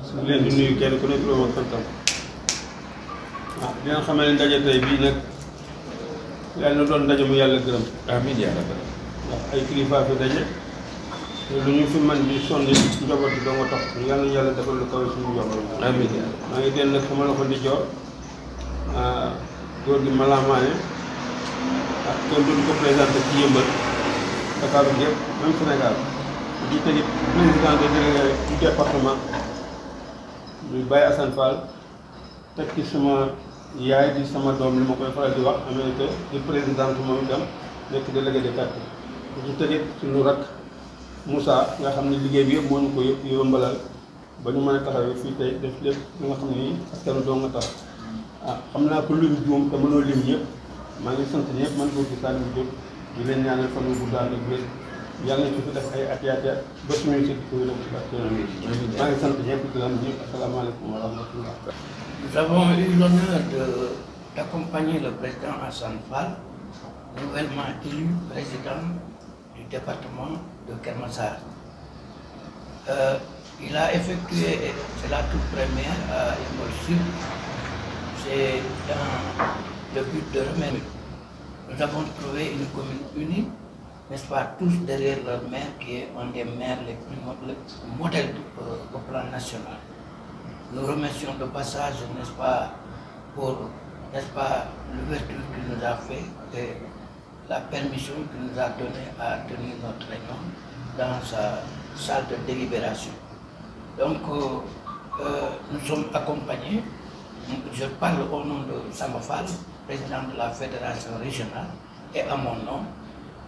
su leen di nuyu kenn ku ne turam ak santam di nga xamal ne ndaje tey bii nag yàlla na doon ndaje mu yàlla gërëm. amiin yaa rabbi. ndax ay kilifa fi daje te lu ñu fi man di sonn ci njaboot bi doo nga tax yàlla na yàlla defal lu kawe suñu njaboot. amiin yaa rabbi. maa ngi den nag sama loxo di joor góor gi Malamane ak kenn duñ ko présenté ci Yëmbal Dakar bi yëpp même Sénégal di tegi président de délégué du département muy Baye Assane Fall teg ci sama yaay di sama doom li ma koy faral di wax Amérique di présidente moom itam nekk délégué de quartier di tegi suñu rak Moussa nga xam ne liggéey bi yëpp moo ñu ko yombalal ba ñu mën a taxawee fii tey def lépp li nga xam ne nii askanu doo nga tax xam naa ko lim juum te mënoo lim ñëpp maa ngi sant ñëpp man góor gi Saliou Diop di leen ñaanal fan bu gudd ak wér yàlla nañu fi def ay at ba suñuy sëñ ko yëngu si barke maa ngi sant ñëpp di leen ñëpp asalaamaaleykum wa rahmatullah. Nous avons eu l'honneur d'accompagner le président Assane Fall, nouvellement élu président du département de Keur Massar. Il a effectué, c'est la toute première à Yeumbeul Sud, c'est dans le but de remettre. Nous avons trouvé une commune unie, n'est-ce pas, tous derrière leur maire qui est un des maires les plus modèles au plan national. Nous remercions de passage, n'est-ce pas, pour, n'est-ce pas, l'ouverture qu'il nous a fait et la permission qu'il nous a donnée à tenir notre réunion dans sa salle de délibération. Donc, nous sommes accompagnés, je parle au nom de Samba Fall, président de la fédération régionale, et à mon nom,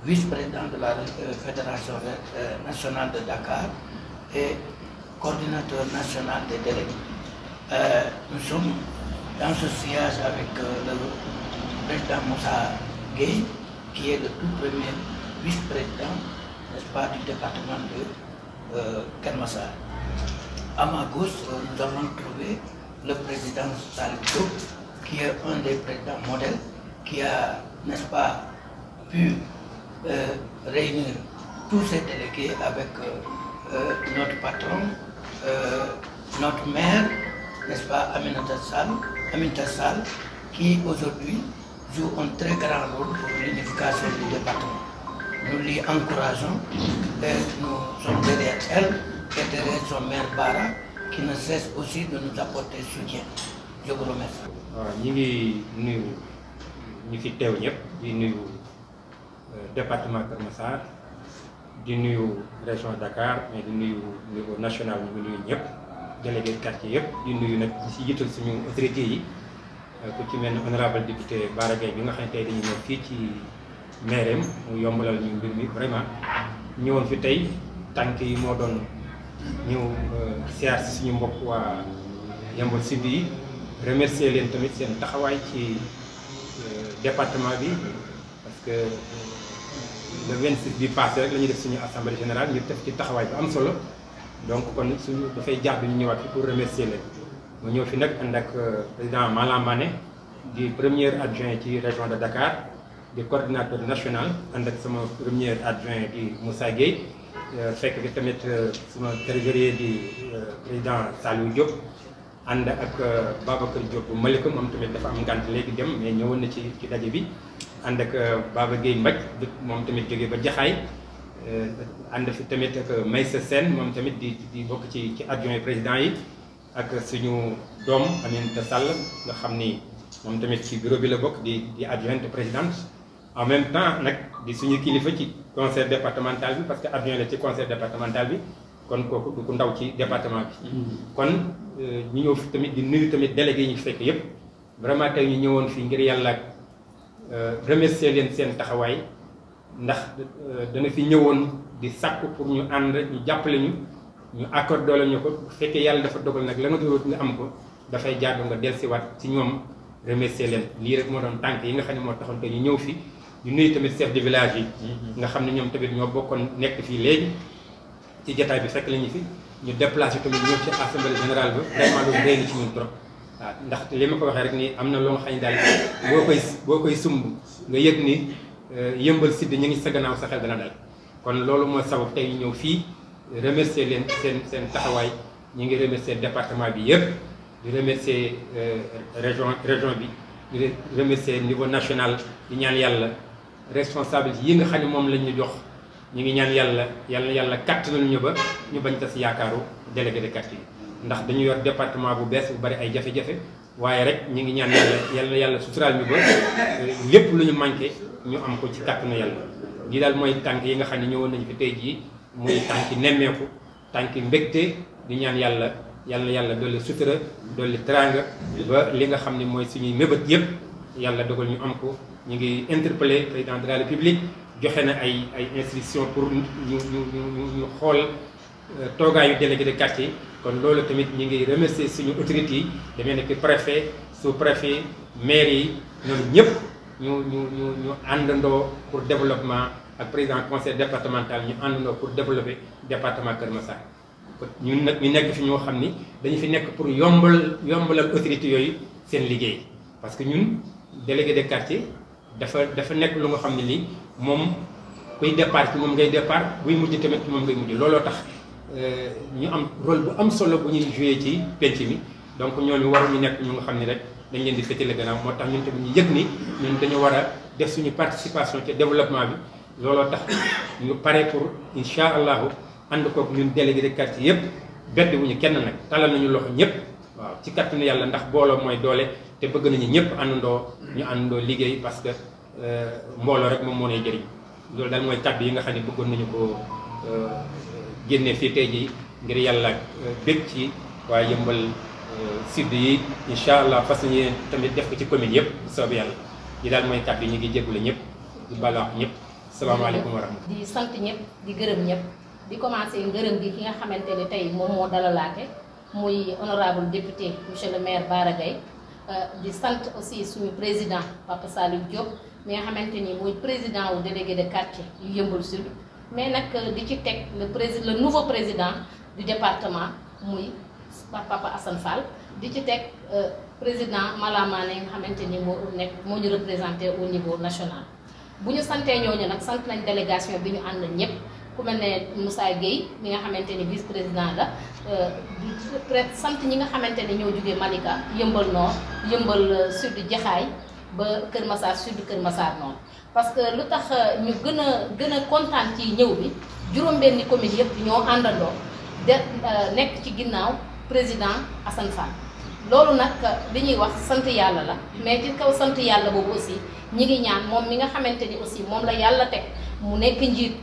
vice-président de la fédération nationale de Dakar et coordinateur national des délégués. Nous sommes dans ce sillage avec le président Moussa Gueye, qui est le tout premier vice-président, n'est-ce pas, du département de Keur Massar. À ma gauche, nous avons trouvé le président Saliou Diop, qui est un des présidents modèles, qui a, n'est-ce pas, pu réunir tous ces délégués avec notre patron, notre maire, n'est-ce pas, Aminata Sall, qui aujourd'hui joue un très grand rôle pour l'unification du département. Nous l'y encourageons et nous sommes derrière elle et derrière son maire Bara, qui ne cesse aussi de nous apporter soutien. Je vous remercie. ñi ngi nuyu ñi fi teew ñëpp di nuyu département Keur Massar di nuyu région Dakar mais di nuyu niveau national ñu ngi nuyu ñëpp délégué de quartier yëpp di nuyu nag ci jiital suñu autorités yi ku ci mel ne honorable député Bara Gaye bi nga xam ne tey dañu ñëw fii ci maireem mu yombalal ñu mbir mi vraiment ñëwoon fi tey tànk yi moo doon ñëw siyaar si suñu mbokk waa Yeumbeul Sud yi remercier leen tamit seen taxawaay ci département bi parce que le 26 bi passé rek la ñuy def suñu assemblée générale ñu def ci taxawaay bu am solo donc kon suñu dafay jaar bi ñu ñëwaat fi pour remercier leen. mu ñëw fi nag ànd ak président Malamane di premier adjoint ci région de Dakar di coordinateur national ànd ak sama premier adjoint di Moussa Gueye fekk fi tamit sama trésorier di président Saliou Diop. ànd ak Babacar Diop bu Malika moom tamit dafa am ngànt léegi dem mais ñëwoon na ci daje bi ànd ak Baba Gueye Mbaj moom tamit jógee ba Jaxaay ànd fi tamit ak Maysa Sène moom tamit di bokk ci adjoint président yi ak suñu doom Aminata Sall nga xam ni moom tamit ci bureau bi la bokk di adjointe présidente en même temps nag di suñu kilifa ci conseil départemental bi parce que adjoint la ci conseil départemental bi kon kooku du ku ndaw ci département bi kon ñu ñëw fi tamit di nuyu tamit délégué yi ñu fekk yépp vraiment tey ñu ñëwoon fii ngir yàlla remercier leen seen taxawaay ndax dana fi ñëwoon di sàkku pour ñu ànd ñu jàppale ñu accordé ñu ko bu fekkee yàlla dafa dogal nag la nga doon nga am ko dafay jaadu nga dellusiwaat ci ñoom remercier leen lii rek moo doon tànk yi nga xam ne moo taxoon te ñu ñëw fi ñu nuyu tamit chef de village yi nga xam ne ñoom tamit ñoo bokkoon nekk fii léegi ci jataay bi fekk lañu fi ñu déplacé tamit ñëw ci assemblée générale bi vraiment loolu réy na ci ñun trop waaw ndax li ma ko waxee rek ni am na loo nga xam ne daal boo koy sumb nga yëg ni Yeumbeul Sud ñu ngi sa gannaaw sa xel dana dal kon loolu moo sabab tey ñu ñëw fii remercier leen seen taxawaay ñi ngi remercier département bi yëpp di remercier région bi di remercier niveau national di ñaan yàlla responsable yi nga xam ne moom lañ ñu jox ñu ngi ñaan yàlla kàttanal ñu ba ñu bañ tas yaakaaru délégué de quartier ndax dañu yor département bu bees bu bari ay jafe-jafe waaye rek ñu ngi ñaan yàlla suturaal ñu ba lépp lu ñu manqué ñu am ko ci kàttanu yàlla lii daal mooy tànk yi nga xam ne ñëwoon nañu fi tey jii muy tànki nemmeeku tànki mbégte di ñaan yàlla dolli sutura dolli teraanga ba li nga xam ne mooy suñuy mébét yëpp yàlla dogal ñu am ko. ñu ngi interpellé président de la république joxe na ay instructions pour ñu xool toogaayu délégué de quartier kon loolu tamit ñu ngi remercier suñu autorités yi demee nekk préfet sous-préfet maire yi ñoom ñëpp ñu àndandoo pour développement ak président conseil départemental ñu àndandoo pour développer département Kër Massar ñun nag ñu nekk fi ñoo xam ni dañu fi nekk pour yombalal autorités yooyu seen liggéey parce que ñun délégué de quartier dafa nekk lu nga xam ne lii moom kuy départ ci moom ngay départ buy mujj tamit ci moom ngay mujj looloo tax ñu am rôle bu am solo bu ñuy joué ci penc mi donc ñooñu waruñu nekk ñu nga xam ne rek dañ leen di féetale gannaaw moo tax ñun tamit ñu yëg ni ñun dañu war a def suñu participation ci développement bi looloo tax ñu pare pour incha allahu ànd koog ñun délégué de quartier yëpp bedd wuñu kenn nag talal nañu loxo ñëpp waaw ci kattanu yàlla ndax booloo mooy doole te bëgg nañu ñëpp ñu àndandoo liggéey parce que mbooloo rek moom moo lay jëriñ loolu daal mooy kàddu yi nga xam ne bëggoon nañu ko génne fii tey jii ngir yàlla bég ci waa Yeumbeul Sud yi incha allah fas yéene tamit def ko ci commune yëpp soobu yàlla yi daal mooy kàddu yi ñu ngi jégalu ñëpp di baalu àq ñëpp salaamaaleykum wa rahmatulah. di sant ñëpp di gërëm ñëpp di commencé ngërëm gi ki nga xamante ne tey moom moo dalalaate muy honorable député monsieur le maire Bara Gaye di sant aussi suñu président Papa Saliou Diop mi nga xamante ni muy président wu délégué de quartier yu Yeumbeul Sud mais nag di ci teg le nouveau président du département muy Papa Assane Fall di ci teg président Malamane nga xamante ni moo ñu représenté au niveau national. bu ñu santee ñooñu nag sant nañ délégation bi ñu ànd ñëpp ku mel ne Moussa Gueye mi nga xamante ni vice président la sant ñi nga xamante ni ñoo jógee Malika Yeumbeul Nord Yeumbeul Sud Jaxaay ba Kër Massar Sud Kër Massar Nord parce que lu tax ñu gën a kontaan ci ñëw bi juróom-benni commune yëpp ñoo àndandoo nekk ci ginnaaw président Assane Fall loolu nag li ñuy wax sant yàlla la mais ci kaw sant yàlla boobu aussi ñi ngi ñaan moom mi nga xamante ni aussi moom la yàlla teg mu nekk njiit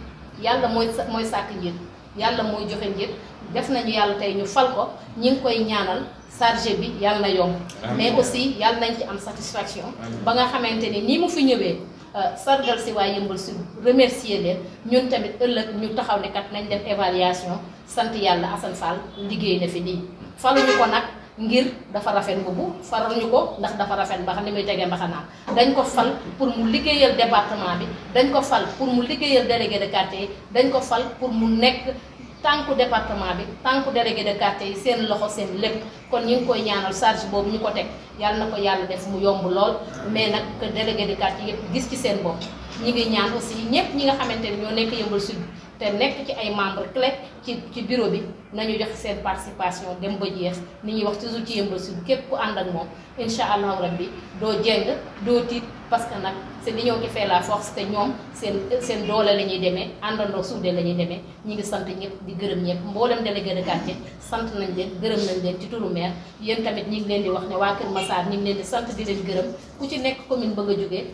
yàlla mooy sàkk njiit yàlla mooy joxe njiit def nañu yàlla tey ñu fal ko ñi ngi koy ñaanal chargé bi yàlla na yomb mais aussi yàlla nañ ci am satisfaction ba nga xamante ni nii mu fi ñëwee sargal si waa Yeumbeul Sud remercier leen ñun tamit ëllëg ñu taxaw ne kat nañ def évaluation sant yàlla Assane Fall liggéey na fi nii faluñu ko nag ngir dafa rafet mbubu faruñu ko ndax dafa rafet mbaxa ni muy tegee mbaxanaam dañ ko fal pour mu liggéeyal département bi dañ ko fal pour mu liggéeyal délégué de quartier yi dañ ko fal pour mu nekk tànku département bi tànku délégué de quartier yi seen loxo seen lépp kon ñu ngi koy ñaanal charge boobu ñu ko teg yàlla na ko yàlla def mu yomb lool mais nag que délégué de quartier yëpp gis ci seen bopp ñi ngi ñaan aussi ñëpp ñi nga xamante ne ñoo nekk Yeumbeul Sud te nekk ci ay membres clés ci bureau bi nañu jox seen participation dem ba jeex ni ñuy wax toujours ci Yeumbeul Sud képp ku ànd ak moom incha allahu rabbi doo jeng doo tiit parce que nag c'est l'union qui fait la force te ñoom seen doole la ñuy demee àndandoo suude la ñuy demee ñi ngi sant ñëpp di gërëm ñëpp mboolem délégué de quartier sant nañ leen gërëm nañ leen ci turu maire yéen tamit ñi ngi leen di wax ne waa Kër Massar ñi ngi leen di sant di leen gërëm ku ci nekk commune ba nga jógee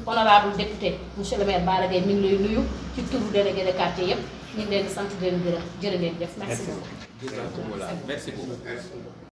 honorable député monsieur le maire Bara Gaye mi ngi lay nuyu ci turu délégué de quartier yëpp ñu ngi leen di sant di leen gërëm jërë ngeen jëf merci beaucoup. Merci beaucoup.